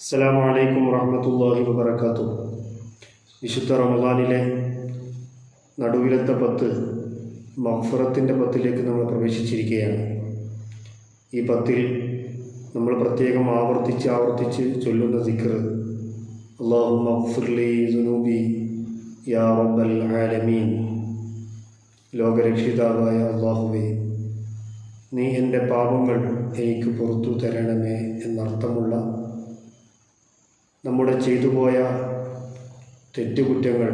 അസ്സലാമു അലൈക്കും വറഹ്മത്തുള്ളാഹി വബറകാതുഹു. വിശുദ്ധ റമദാനിലെ നടുവിലത്തെ 10 മഗ്ഫിറത്തിൻ്റെ 10ലേക്ക് നമ്മൾ പ്രവേശിച്ചിരിക്കുകയാണ്. ഈ 10ൽ നമ്മൾ പ്രത്യേകം ആവർത്തിച്ച് ചൊല്ലുന്ന ദിക്ർ അല്ലാഹുമ്മ ഗ്ഫിർലി ദുനൂബി യാ റബ്ബൽ ആലമീൻ. ലോകരക്ഷിതാവായ അല്ലാഹുവേ, നീ എൻ്റെ പാപങ്ങൾ എനിക്ക് പുറത്തു തരണമേ എന്നർത്ഥമുള്ള നമ്മുടെ ചെയ്തുപോയ തെറ്റുകുറ്റങ്ങൾ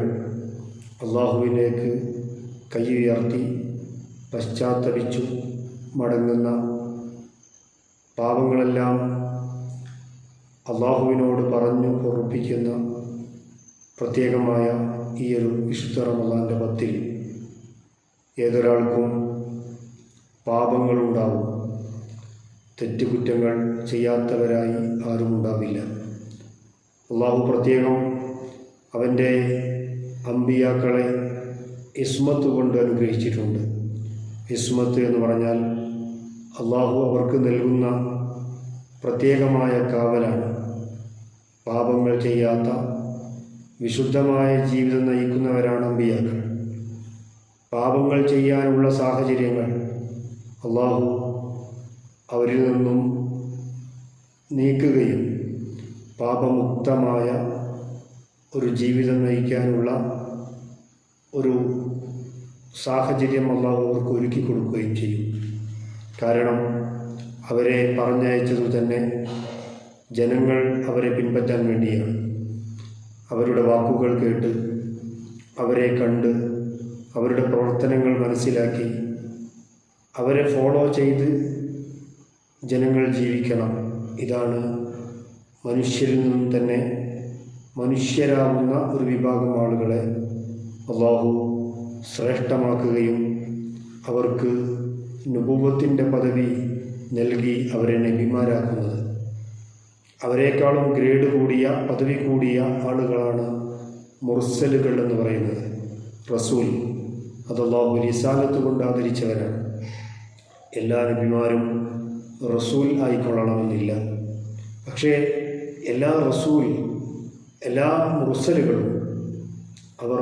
അള്ളാഹുവിലേക്ക് കൈ ഉയർത്തി പശ്ചാത്തപിച്ചു മടങ്ങുന്ന പാപങ്ങളെല്ലാം അള്ളാഹുവിനോട് പറഞ്ഞു പൊറുപ്പിക്കുന്ന പ്രത്യേകമായ ഈ ഒരു വിശുദ്ധ റമദാൻ്റെ 10ൽ ഏതൊരാൾക്കും പാപങ്ങളുണ്ടാവും. തെറ്റുകുറ്റങ്ങൾ ചെയ്യാത്തവരായി ആരുമുണ്ടാവില്ല. അള്ളാഹു പ്രത്യേകം അവൻ്റെ അമ്പിയാക്കളെ ഇസ്മത്ത് കൊണ്ട് അനുഗ്രഹിച്ചിട്ടുണ്ട്. ഇസ്മത്ത് എന്ന് പറഞ്ഞാൽ അള്ളാഹു അവർക്ക് നൽകുന്ന പ്രത്യേകമായ കാവലാണ്. പാപങ്ങൾ ചെയ്യാത്ത വിശുദ്ധമായ ജീവിതം നയിക്കുന്നവരാണ് അമ്പിയാക്കൾ. പാപങ്ങൾ ചെയ്യാനുള്ള സാഹചര്യങ്ങൾ അള്ളാഹു അവരിൽ നിന്നും നീക്കുകയും പാപമുക്തമായ ഒരു ജീവിതം നയിക്കാനുള്ള ഒരു സാഹചര്യം അള്ളാഹു അവർക്ക് ഒരുക്കി കൊടുക്കുകയും ചെയ്യും. കാരണം അവരെ പറഞ്ഞയച്ചതു തന്നെ ജനങ്ങൾ അവരെ പിൻപറ്റാൻ വേണ്ടിയാണ്. അവരുടെ വാക്കുകൾ കേട്ട് അവരെ കണ്ട് അവരുടെ പ്രവർത്തനങ്ങൾ മനസ്സിലാക്കി അവരെ ഫോളോ ചെയ്ത് ജനങ്ങൾ ജീവിക്കണം. ഇതാണ് മനുഷ്യരിൽ നിന്നും തന്നെ മനുഷ്യരാകുന്ന ഒരു വിഭാഗം ആളുകളെ അള്ളാഹു ശ്രേഷ്ഠമാക്കുകയും അവർക്ക് നുബുവത്തിൻ്റെ പദവി നൽകി അവരെ നബിമാരാക്കുന്നത്. അവരെക്കാളും ഗ്രേഡ് കൂടിയ പദവി കൂടിയ ആളുകളാണ് മുർസലുകൾ എന്ന് പറയുന്നത്. റസൂൽ അത് അള്ളാഹു റിസാലത്ത് കൊണ്ട് ആദരിച്ചവരാണ്. എല്ലാ നബിമാരും റസൂൽ ആയിക്കൊള്ളണമെന്നില്ല. പക്ഷേ എല്ലാ മുർസലുകളും അവർ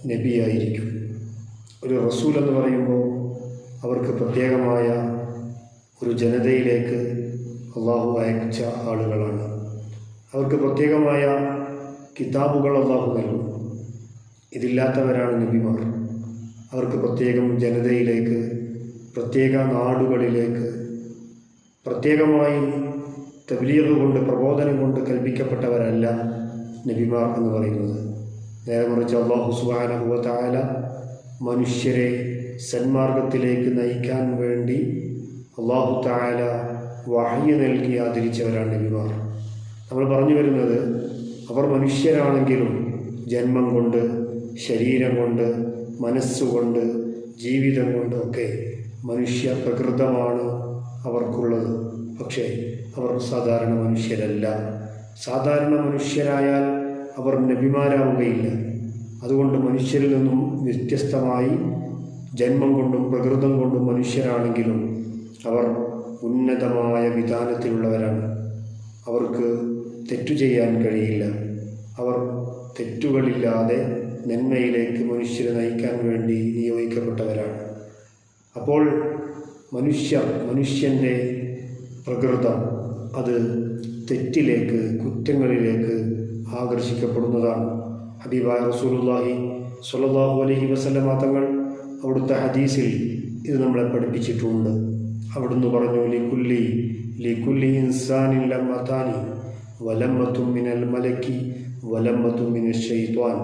നബിയായിരിക്കും. ഒരു റസൂൽ എന്ന് പറയുമ്പോൾ അവർക്ക് പ്രത്യേകമായ ഒരു ജനതയിലേക്ക് അള്ളാഹു അയച്ച ആളുകളാണ്. അവർക്ക് പ്രത്യേകമായ കിതാബുകൾ അള്ളാഹു നൽകും. ഇതില്ലാത്തവരാണ് നബിമാർ. അവർക്ക് പ്രത്യേകം ജനതയിലേക്ക്, പ്രത്യേക നാടുകളിലേക്ക് പ്രത്യേകമായി തബ്ലീഗ് കൊണ്ട്, പ്രബോധനം കൊണ്ട് കൽപ്പിക്കപ്പെട്ടവരല്ല നബിമാർ എന്ന് പറയുന്നത്. നേരെ മറിച്ച് അല്ലാഹു സുബ്ഹാനഹു വ തആല മനുഷ്യരെ സന്മാർഗത്തിലേക്ക് നയിക്കാൻ വേണ്ടി അല്ലാഹു തആല വഹ്യ് നൽകി ആദരിച്ചവരാണ് നബിമാർ. നമ്മൾ പറഞ്ഞു വരുന്നത്, അവർ മനുഷ്യരാണെങ്കിലും ജന്മം കൊണ്ട്, ശരീരം കൊണ്ട്, മനസ്സുകൊണ്ട്, ജീവിതം കൊണ്ടൊക്കെ മനുഷ്യ പ്രകൃതമാണ് അവർക്കുള്ളത്. പക്ഷേ അവർ സാധാരണ മനുഷ്യരല്ല. സാധാരണ മനുഷ്യരായാൽ അവർ നബിമാരാവുകയില്ല. അതുകൊണ്ട് മനുഷ്യരിൽ നിന്നും വ്യത്യസ്തമായി ജന്മം കൊണ്ടും പ്രകൃതം കൊണ്ടും മനുഷ്യരാണെങ്കിലും അവർ ഉന്നതമായ വിധാനത്തിലുള്ളവരാണ്. അവർക്ക് തെറ്റു ചെയ്യാൻ കഴിയില്ല. അവർ തെറ്റുകളില്ലാതെ നന്മയിലേക്ക് മനുഷ്യരെ നയിക്കാൻ വേണ്ടി നിയോഗിക്കപ്പെട്ടവരാണ്. അപ്പോൾ മനുഷ്യൻ്റെ പ്രകൃതം അത് തെറ്റിലേക്ക്, കുറ്റങ്ങളിലേക്ക് ആകർഷിക്കപ്പെടുന്നതാണ്. ഹബീബായ റസൂലുള്ളാഹി സ്വല്ലല്ലാഹു അലൈഹി വസല്ലമ തങ്ങൾ അവിടുത്തെ ഹദീസിൽ ഇത് നമ്മളെ പഠിപ്പിച്ചിട്ടുണ്ട്. അവിടുന്ന് പറഞ്ഞു, ലികുല്ലി ഇൻസാനിൻ ലമ്മത്താനി വലമ്മത്തും മിനൽ മലക്കി വലമ്മത്തും മിനൽ ശൈത്വാൻ.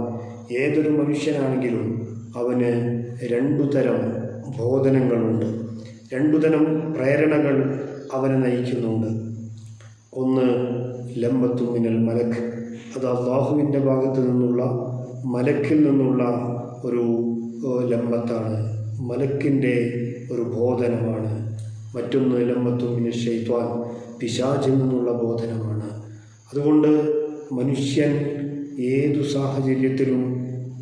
ഏതൊരു മനുഷ്യനാണെങ്കിലും അവന് 2 തരം ബോധനങ്ങളുണ്ട്, 2 തരം പ്രേരണകൾ അവനെ നയിക്കുന്നുണ്ട്. ഒന്ന് ലമ്മത്തു മിനൽ മലക്ക്, അത് അള്ളാഹുവിൻ്റെ ഭാഗത്ത് നിന്നുള്ള, മലക്കിൽ നിന്നുള്ള ഒരു ലമ്മത്താണ്, മലക്കിൻ്റെ ഒരു ബോധനമാണ്. മറ്റൊന്ന് ലമ്മത്തു മിനൽ ശൈത്വാൻ, പിശാചിൽ നിന്നുള്ള ബോധനമാണ്. അതുകൊണ്ട് മനുഷ്യൻ ഏതു സാഹചര്യത്തിലും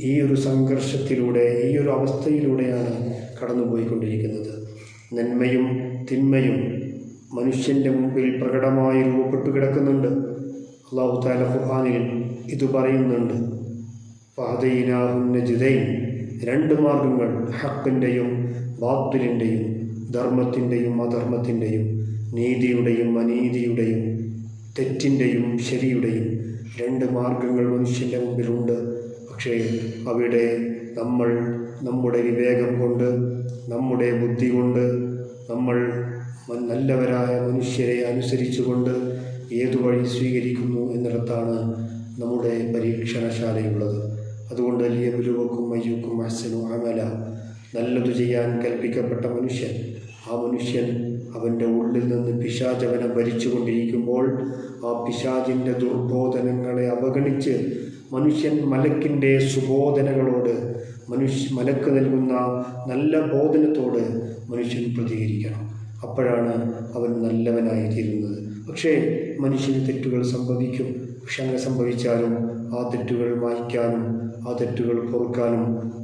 ഈ ഒരു സംഘർഷത്തിലൂടെ, ഈ ഒരു അവസ്ഥയിലൂടെയാണ് കടന്നുപോയിക്കൊണ്ടിരിക്കുന്നത്. നന്മയും തിന്മയും മനുഷ്യൻ്റെ മുമ്പിൽ പ്രകടമായി രൂപപ്പെട്ടു കിടക്കുന്നുണ്ട്. അല്ലാഹു തആല ഖുർആനിൽ ഇത് പറയുന്നുണ്ട്. ഫഹദൈനാഹുൻ നജ്ദൈൻ, രണ്ട് മാർഗങ്ങൾ, ഹക്കിൻ്റെയും ബാത്തിലിൻ്റെയും, ധർമ്മത്തിൻ്റെയും അധർമ്മത്തിൻ്റെയും, നീതിയുടെയും അനീതിയുടെയും, തെറ്റിൻ്റെയും ശരിയുടെയും രണ്ട് മാർഗങ്ങൾ മനുഷ്യൻ്റെ മുമ്പിലുണ്ട്. പക്ഷേ അവിടെ നമ്മൾ നമ്മുടെ വിവേകം കൊണ്ട്, നമ്മുടെ ബുദ്ധി കൊണ്ട്, നമ്മൾ നല്ലവരായ മനുഷ്യരെ അനുസരിച്ചുകൊണ്ട് ഏതു വഴി സ്വീകരിക്കുന്നു എന്നിടത്താണ് നമ്മുടെ പരീക്ഷണശാലയുള്ളത്. അതുകൊണ്ട് ലിയബ്ലുവക്കും അയ്യുക്കും അഹ്സനു അമല, നല്ലതു ചെയ്യാൻ കൽപ്പിക്കപ്പെട്ട മനുഷ്യൻ, ആ മനുഷ്യൻ അവൻ്റെ ഉള്ളിൽ നിന്ന് പിശാച് അവനെ ഭരിച്ചുകൊണ്ടിരിക്കുമ്പോൾ ആ പിശാചിൻ്റെ ദുർബോധനങ്ങളെ അവഗണിച്ച് മനുഷ്യൻ മലക്കിൻ്റെ സുബോധനകളോട്, മലക്ക് നൽകുന്ന നല്ല ബോധനത്തോട് മനുഷ്യൻ പ്രതികരിക്കണം. അപ്പോഴാണ് അവൻ നല്ലവനായി തീരുന്നത്. പക്ഷേ മനുഷ്യന് തെറ്റുകൾ സംഭവിക്കും. പക്ഷെ അങ്ങനെ സംഭവിച്ചാലും ആ തെറ്റുകൾ മായ്ക്കാനും ആ തെറ്റുകൾ പൊറുക്കാനും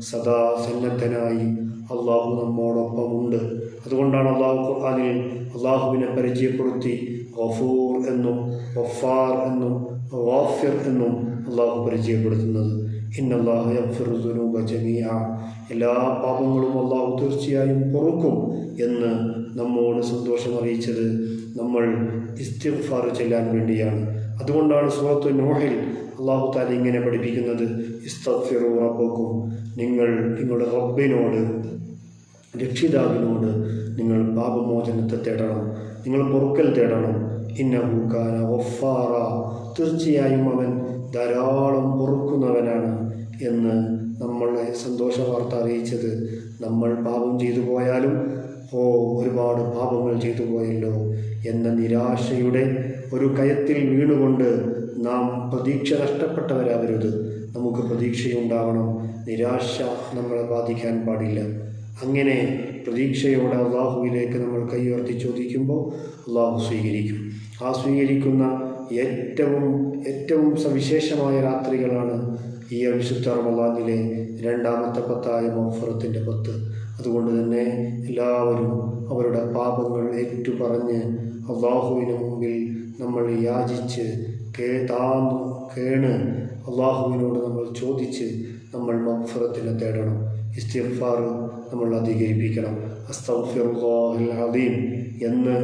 സദാ സന്നദ്ധനായി അള്ളാഹു നമ്മോടൊപ്പമുണ്ട്. അതുകൊണ്ടാണ് അള്ളാഹു ഖുർആനിൽ അള്ളാഹുവിനെ പരിചയപ്പെടുത്തി ഗഫൂർ എന്നും ഗഫാർ എന്നും ഗാഫിർ എന്നും അള്ളാഹു പരിചയപ്പെടുത്തുന്നത്. ഇന്നല്ലാഹു യഗ്ഫിറു ദുനൂബ ജമീഅ, എല്ലാ പാപങ്ങളും അള്ളാഹു തീർച്ചയായും പൊറുക്കും എന്ന് നമ്മോട് സന്തോഷം അറിയിച്ചത് നമ്മൾ ഇസ്തിഗ്ഫാർ ചെല്ലാൻ വേണ്ടിയാണ്. അതുകൊണ്ടാണ് സൂറത്തു നൂഹിൽ അള്ളാഹു തആല ഇങ്ങനെ പഠിപ്പിക്കുന്നത്, ഇസ്തഗ്ഫിറു റബ്ബക്കും, നിങ്ങൾ നിങ്ങളുടെ റബ്ബിനോട്, രക്ഷിതാവിനോട് നിങ്ങൾ പാപമോചനത്തെ തേടണം, നിങ്ങൾ പൊറുക്കൽ തേടണം. ഇന്നഹു കാന ഗഫാറ, തീർച്ചയായും അവൻ ധാരാളം പൊറുക്കുന്നവനാണ് എന്ന് നമ്മളെ സന്തോഷ വാർത്ത അറിയിച്ചത്. നമ്മൾ പാപം ചെയ്തു പോയാലും ഒരുപാട് പാപങ്ങൾ ചെയ്തു പോയല്ലോ എന്ന നിരാശയുടെ ഒരു കയത്തിൽ വീണുകൊണ്ട് നാം പ്രതീക്ഷ നഷ്ടപ്പെട്ടവരാവരുത്. നമുക്ക് പ്രതീക്ഷയുണ്ടാവണം. നിരാശ നമ്മളെ ബാധിക്കാൻ പാടില്ല. അങ്ങനെ പ്രതീക്ഷയോടെ അള്ളാഹുവിലേക്ക് നമ്മൾ കൈയുയർത്തി ചോദിക്കുമ്പോൾ അള്ളാഹു സ്വീകരിക്കും. ആ സ്വീകരിക്കുന്ന ഏറ്റവും സവിശേഷമായ രാത്രികളാണ് ഈ വിശുദ്ധ റമളാനിലെ രണ്ടാമത്തെ പത്തായ മഗ്ഫിറത്തിൻ്റെ 10. അതുകൊണ്ട് തന്നെ എല്ലാവരും അവരുടെ പാപങ്ങൾ ഏറ്റുപറഞ്ഞ് അള്ളാഹുവിന് മുമ്പിൽ നമ്മൾ യാചിച്ച് കേണ് അള്ളാഹുവിനോട് നമ്മൾ ചോദിച്ച് നമ്മൾ മഗ്ഫിറത്തിനെ തേടണം. ഇസ്തിഗ്ഫാർ നമ്മൾ അധികരിപ്പിക്കണം. അസ്തഗ്ഫിറുല്ലാഹൽ അദീം എന്ന്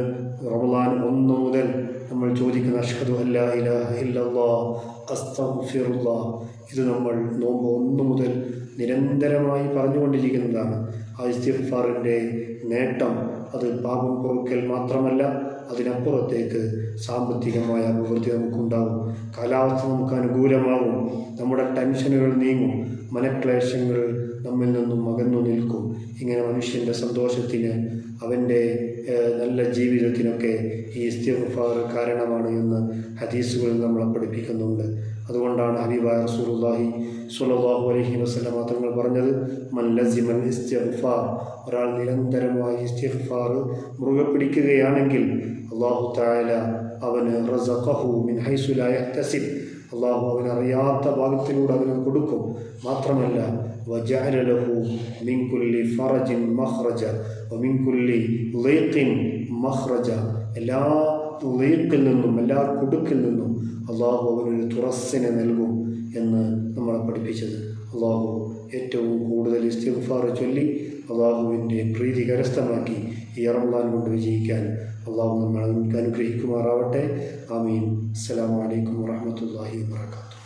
റമളാൻ 1 മുതൽ നമ്മൾ ചോദിക്കുന്ന അഷ്ഹദു അല്ലാ ഇലാഹ ഇല്ലല്ലാഹ് അസ്തഗ്ഫിറുല്ലാഹ്, ഇത് നമ്മൾ നോമ്പ് 1 മുതൽ നിരന്തരമായി പറഞ്ഞുകൊണ്ടിരിക്കുന്നതാണ്. ആ ഇസ്തിഗ്ഫാറിൻ്റെ നേട്ടം അത് പാപം പൊറുക്കൽ മാത്രമല്ല, അതിനപ്പുറത്തേക്ക് സാമ്പത്തികമായ അഭിവൃദ്ധി നമുക്കുണ്ടാകും. കാലാവസ്ഥ നമുക്ക് അനുകൂലമാകും. നമ്മുടെ ടെൻഷനുകൾ നീങ്ങും. മനക്ലേശങ്ങൾ നമ്മിൽ നിന്നും അകന്നു നിൽക്കും. ഇങ്ങനെ മനുഷ്യൻ്റെ സന്തോഷത്തിന്, അവൻ്റെ നല്ല ജീവിതത്തിനൊക്കെ ഈ ഇസ്തിഗ്ഫാർ കാരണമാണ് എന്ന് ഹദീസുകളിൽ നമ്മളെ പഠിപ്പിക്കുന്നുണ്ട്. അതുകൊണ്ടാണ് ഹബീബായ റസൂലുള്ളാഹി സ്വല്ലല്ലാഹു അലൈഹി വസല്ലം തങ്ങൾ പറഞ്ഞത്, മൻ ലസിമൽ ഇസ്തിഗ്ഫാർ, ഒരാൾ നിരന്തരമായി ഇസ്തിഗ്ഫാർ മുറുകെ പിടിക്കുകയാണെങ്കിൽ അല്ലാഹു തആല അവന് റസഖഹു മിൻ ഹൈസു ലാ യഹ്തസിബ്, അള്ളാഹു അവനറിയാത്ത ഭാഗത്തിലൂടെ അവന് കൊടുക്കും. മാത്രമല്ല വജഅല ലഹു മിൻ കുല്ലി ഫറജിൻ മഖ്റജ വമിൻ കുല്ലി ളീഖിൻ മഖ്റജ, എല്ലാ ളീഖിൽ നിന്നും, എല്ലാ കുടുക്കിൽ നിന്നും അള്ളാഹു അവനൊരു തുറസ്സിനെ നൽകും എന്ന് നമ്മളെ പഠിപ്പിച്ചത്. അള്ളാഹു ഏറ്റവും കൂടുതൽ ഇസ്തിഗ്ഫാർ ചൊല്ലി അള്ളാഹുവിൻ്റെ പ്രീതി കരസ്ഥമാക്കി ഈ റമളാൻ കൊണ്ട് വിജയിക്കാൻ അള്ളാഹു നമ്മളെ അനുഗ്രഹിക്കുമാറാവട്ടെ. ആമീൻ. അസ്സലാമു അലൈക്കും വറഹ്മത്തുള്ളാഹി വബറകാതുഹു.